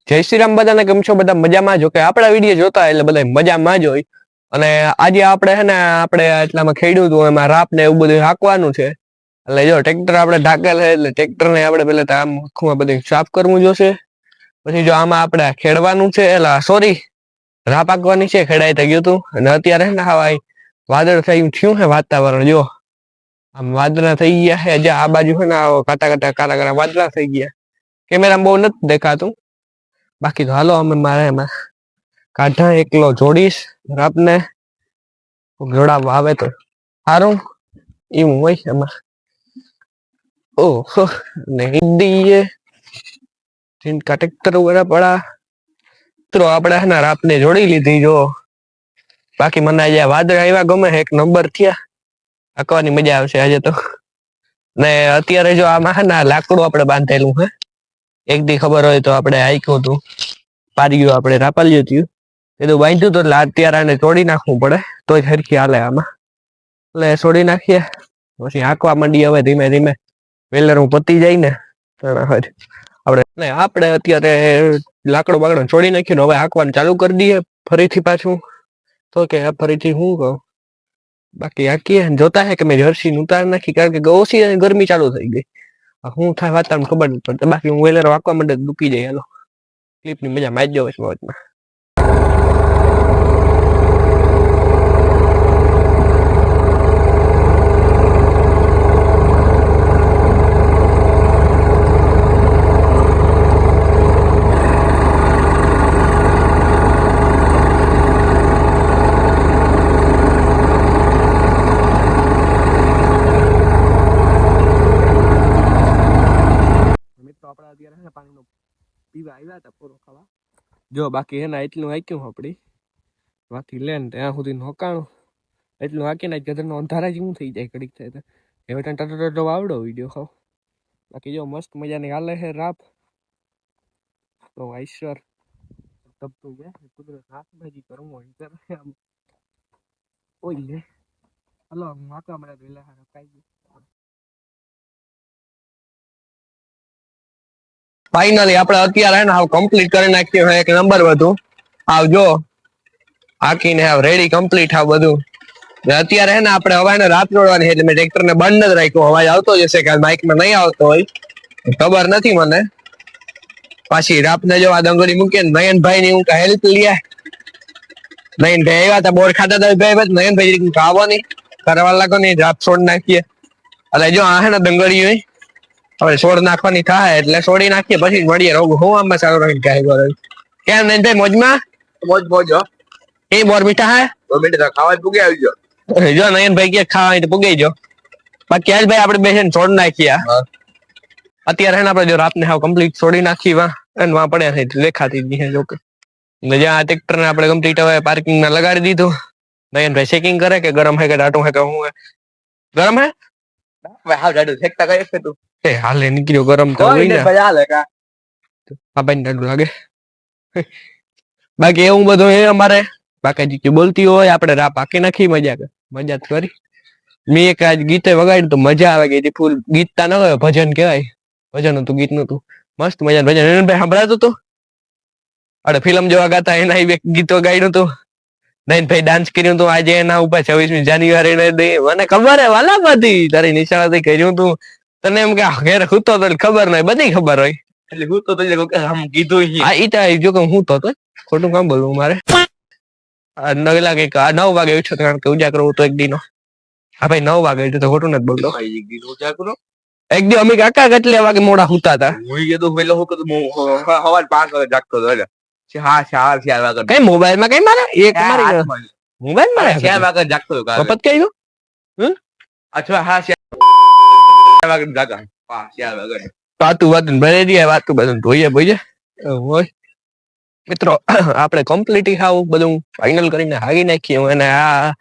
જય શ્રી રામ બધાને, કેમ છો? બધા મજામાં જો કે આપણા વિડીયો જોતા એટલે બધા મજામાં જ હોય. અને આજે આપણે હે ને આપણે એટલામાં ખેડ્યું હતું, એમાં રાપ ને એવું બધું હાંકવાનું છે. એટલે જો ટ્રેક્ટર આપણે ઢાકેલ છે, એટલે ટ્રેક્ટર ને આપણે પેલા આમ આખું બધું સાફ કરવું જોશે. પછી જો આમાં આપણે ખેડવાનું છે, એલા સોરી રાપ હાંકવાની છે, ખેડાઈ થઈ ગયું હતું. અને અત્યારે હે ને હવાય વાદળ થયું થયું છે વાતાવરણ, જો આમ વાદળા થઈ ગયા છે. જે આ બાજુ છે ને કાટા કાટા કાળા કાળા વાદળા થઈ ગયા. કેમેરામાં બહુ નથી દેખાતું, બાકી તો હાલો અમે મારે એમાં કાઢા એકલો જોડીશ રાપને, જોડાવા આવે તો સારું એવું હોય એમાં. ઓહો ને હિન્દી जिनका ट्रैक्टर वगैरह पड़ा तो આપણે હે ને રાપને જોડી લીધી. જો બાકી મને આજે વાદળ આવ્યા ગમે, એક નંબર થયા, આકવાની મજા આવશે આજે તો. ને અત્યારે જો આમાં હે ને લાકડું આપણે બાંધેલું હે, એક દી ખબર હોય તો આપણે હાઈક્યું હતું, પાર્યું આપણે રાપાલ્યું હતું, એ તો બાંધ્યું હતું. એટલે અત્યારે આને તોડી નાખવું પડે તો જ હરખી હાલે આમાં. એટલે છોડી નાખીએ પછી હાંકવા માંડીએ હવે ધીમે ધીમે. વેલરું પતી જાય ને આપણે અત્યારે લાકડો બાકડો છોડી નાખ્યું, હવે હાંકવાનું ચાલુ કરી દઈએ ફરીથી પાછું. તો કે ફરીથી હું કહું, બાકી હાંકીએ. જોતા હે કે મેં જર્સી ઉતાર નાખી, કારણ કે ઓછી ગરમી ચાલુ થઈ ગઈ. હું થાય વાતાવરણ ખબર નથી પડતી. બાકી હું વેલર વાંકવા માંડે દુખી જાય. હાલો ક્લિપની મજા મારી જાવ મોજમાં. આપણે અત્યારે પાણીનો પીવા આવ્યા હતા પૂરો ખાવા. જો બાકી હે ને એટલું હાંક્યું આપડી વાથી લે ને ત્યાં સુધી નોકાણું એટલું હાંકીને ગધરનો અંધારા જ હું થઈ જાય ઘડીક થાય તો. હવે ટટો આવડો વિડીયો ખાવ. બાકી જો મસ્ત મજાની હાલે છે રાપ તો ઈશ્વર તપતું ગયા કુદરત હાથ ભાજી કરવું હોય આમ ઓય લે. હલો વાંકવા મળે વેલા હારા ખાઈ ગયું. ફાઇનલી આપણે અત્યારે ને હાવ કમ્પ્લીટ કરી નાખ્યું છે, એક નંબર બધું. આવજો હાકીને હાવ રેડી કમ્પ્લીટ હાવ બધું. અત્યારે હે ને આપણે હવાને રાત જોડવાની છે, એટલે મેં ટ્રેક્ટર ને બંધ જ રાખ્યો. અવાજ આવતો જશે કે બાઇકમાં નહીં આવતો હોય, ખબર નથી મને. પાછી રાપને જો આ ડંગળી મૂકીએ ને નયનભાઈ ની હું હેલ્પ લઈએ. નયનભાઈ આવ્યા હતા, બોર ખાતા હતા. ભાઈ નયનભાઈ આવો નહીં, કરવા લાગો નહીં, રાપ છોડ નાખીએ. એટલે જો આ હે ને ડંગળી હોય હવે છોડ નાખવાની થાય એટલે છોડી નાખીએ, પછી મળીએ. રોગ હું આમાં સારું રાખીને કાંઈ કેમ નહીં ભાઈ મોજમાં? મોજ મોજ હો. એ બોર મીઠા હે? બોર મીઠા ખાવા પૂગે આવી ગયો. જો નયનભાઈ કે ખાવા તો પૂગે જો. બાકી આજ ભાઈ આપણે બેસીને છોડ નાખીએ. અત્યારે આપણે જો રાતને હાવ કમ્પ્લીટ છોડી નાખી વા અને વાં પડ્યા છે લેખાતી જ નહીં. જો કે જ્યાં ટ્રેક્ટર ને આપણે કમ્પ્લીટ હવે પાર્કિંગમાં લગાડી દીધું. નયનભાઈ ચેકિંગ કરે કે ગરમ હે કે ટાટું હે કે હું હે. ગરમ હે? હાવ જાડું ફેંકતા કઈ છે તું? એ હાલે નીકળ્યો ગરમ તો હાલે કા બાબાને ડાડું લાગે. બાકી એવું બધું એ અમારે બાકી બોલતી હોય આપણે રાપ હાકી નાખી, મજા કરી. મેં એક આજ ગીતે વગાડ્યું તો મજા આવે ગઈ. ફૂલ ગીતતા ન હોય, ભજન કહેવાય. ભજન હતું, ગીત નતું. મસ્ત મજા ભજન ભાઈ સંભળાતું હતું. અરે ફિલ્મ જોવા ગાતા એના ગીતો ગાયું હતું. નયનભાઈ ડાન્સ કર્યું હતું આજે એના ઉપર 26મી જાન્યુઆરી મને ખબર હે વાલા બધી તારી નિશાળાથી કર્યું હતું. તને એમ કે ઘેર હૂતો તો ખબર નહીં, બધી ખબર હોય. એટલે હૂતો તો આમ કીધું હા ઈ તો જો કે હું તો ખોટું કામ બોલવું મારે. 9 વાગે 9 વાગે ઉઠ્યો કારણ કે ઉજાગરો હતો એક દી નો. હા ભાઈ 9 વાગે તો ખોટું નથી બોલતો. ઉજાગરો એક દી અમે કાકા કેટલા વાગે મોડા હુતા હતા. હું કીધું પેલો હું કીધું સવાર 5 વાગે જાગતો હતો. એટલે હા 4 વાગે કઈ મોબાઈલ માં કઈ મારે એક મારી મોબાઈલ માં 4 વાગે જાગતો હતો. પપ્પત કઈ અથવા હા 4 વાગે જાગા. હા 4 વાગે વાતું ભરે દે વાતું બધું ધોઈએ બોઈએ હોય. મિત્રો આપણે કમ્પ્લીટ હાવ બધું ફાઇનલ કરીને હાગી નાખીએ. અને આ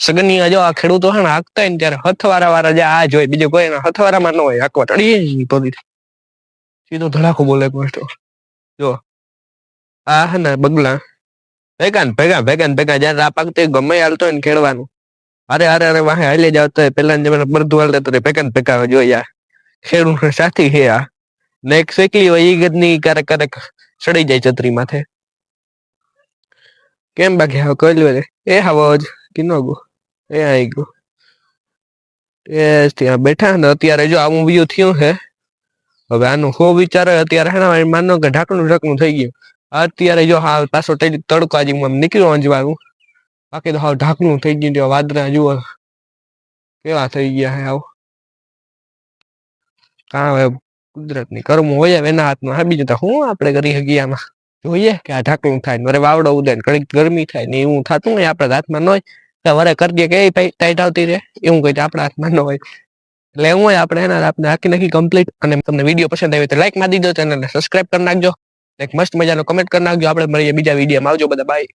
સગની જો આ ખેડૂતો હે ને હાકતા ને ત્યારે હથવારા વાળા જે આ જોઈ, બીજું કોઈ હથવારામાં ન હોય. હાકવા ટડીએ તો સીધો ધડાકો બોલે મસ્ત. જો આ હે ને બગલા ભેગા જયારે રાપ આગતે ગમે હાલતો હોય ને ખેડવાનું. અરે વાહે હાલે જાવ તો પેલા બધું હાલતા તો ભેગા જોયા. ખેડૂત સાથી છે આ ને એક શેકલી હોય ઈ ગદની ક્યારેક સડી જાય છત્રી માથે. કેમ બાકી હવે કઈ લે એ હવજ કિનો ગો એ આઈ ગયો એ ત્યાં બેઠા ને અત્યારે જો આવું વ્યૂ થયું છે. હવે આનું હો વિચારે અત્યારે હે ને માનો કે ઢાંકણું થઈ ગયું. અત્યારે જો હા પાછો તડકો આજે નીકળ્યો અંજવાનું બાકી તો હાવ ઢાંકણું થઈ ગયું. વાદળા જુઓ કેવા થઈ ગયા હે આવું કાં કુદરત ની કર્મ હોય એના હાથમાં. હા બીજું તો હું આપણે કરી શકીએ આમાં. જોઈએ કે આ ઢાંકણું થાય ને વરે વાવડો ઉદે ને ઘડીક ગરમી થાય ને એવું થતું હોય આપણા હાથમાં ન હોય. વરે કરી દે કે ટાઈટ આવતી રહે એવું કઈ આપણા હાથમાં ન હોય. એટલે એવું હોય આપણે એના આપણે આખી નાખી કમ્પ્લીટ. અને તમને વિડીયો પસંદ આવે તો લાઈક મારી દીધો, ચેનલને સબસ્ક્રાઇબ કરી નાખજો, એક મસ્ત મજાનો કમેન્ટ કરી નાખજો. આપણે મળીએ બીજા વિડીયોમાં. આવજો બધા, બાય.